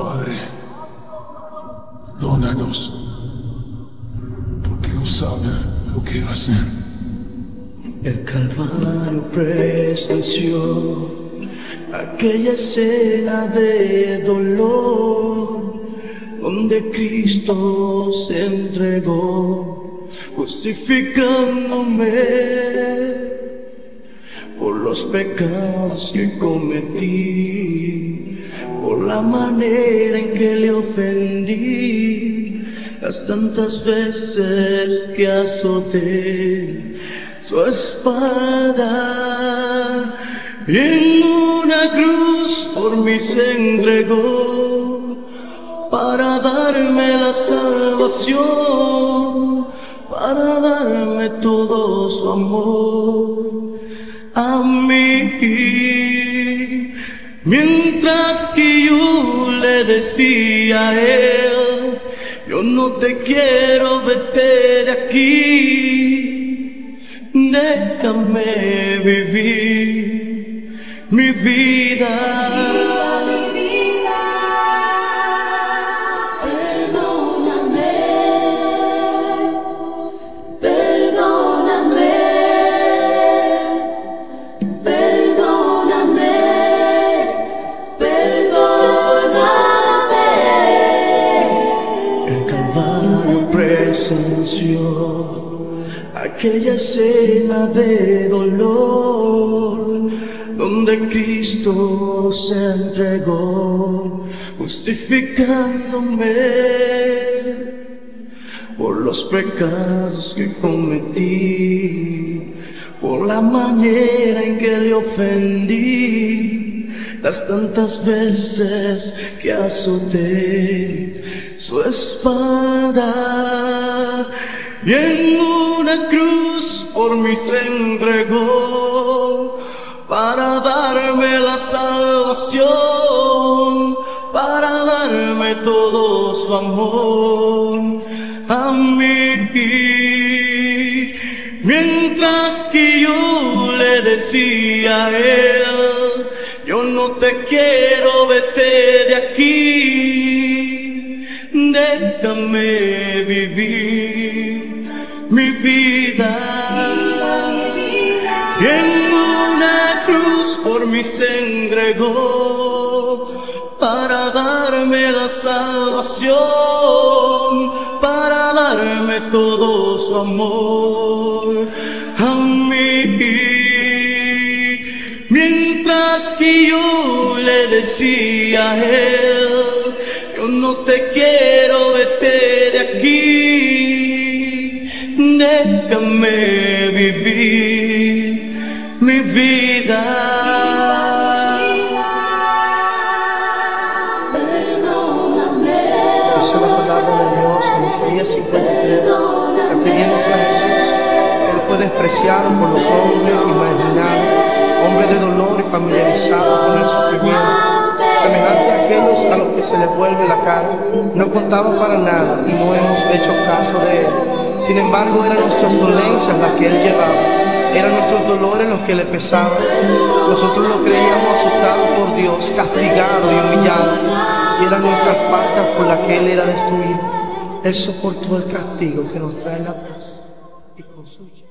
Padre, perdónanos, porque no saben lo que hacen. El Calvario presenció aquella escena de dolor, donde Cristo se entregó, justificándome por los pecados que cometí, por la manera en que le ofendí, las tantas veces que azoté su espada, y en una cruz por mí se entregó para darme la salvación, para darme todo su amor a mí. Mientras que yo le decía a él: yo no te quiero, vete de aquí, déjame vivir mi vida. Presenció aquella escena de dolor, donde Cristo se entregó, justificándome por los pecados que cometí, por la manera en que le ofendí, las tantas veces que azoté su espada, y en una cruz por mí se entregó para darme la salvación, para darme todo su amor a mí. Mientras que yo le decía a él: yo no te quiero, vete de aquí, déjame vivir mi vida. Y en una cruz por mí se entregó para darme la salvación, para darme todo su amor a mí. Mientras que yo le decía a él: yo no te quiero, vete de aquí, déjame vivir mi vida. Dice la palabra de Dios en Isaías 53, refiriéndose a Jesús: él fue despreciado por los hombres y marginado, hombre de dolor y familiarizado con el sufrimiento, semejante a aquellos a los que se les vuelve la cara. No contaba para nada y no hemos hecho caso de él. Sin embargo, eran nuestras dolencias las que él llevaba, eran nuestros dolores los que le pesaban. Nosotros lo creíamos azotado por Dios, castigado y humillado, y eran nuestras faltas por las que él era destruido. Él soportó el castigo que nos trae la paz, y con suyo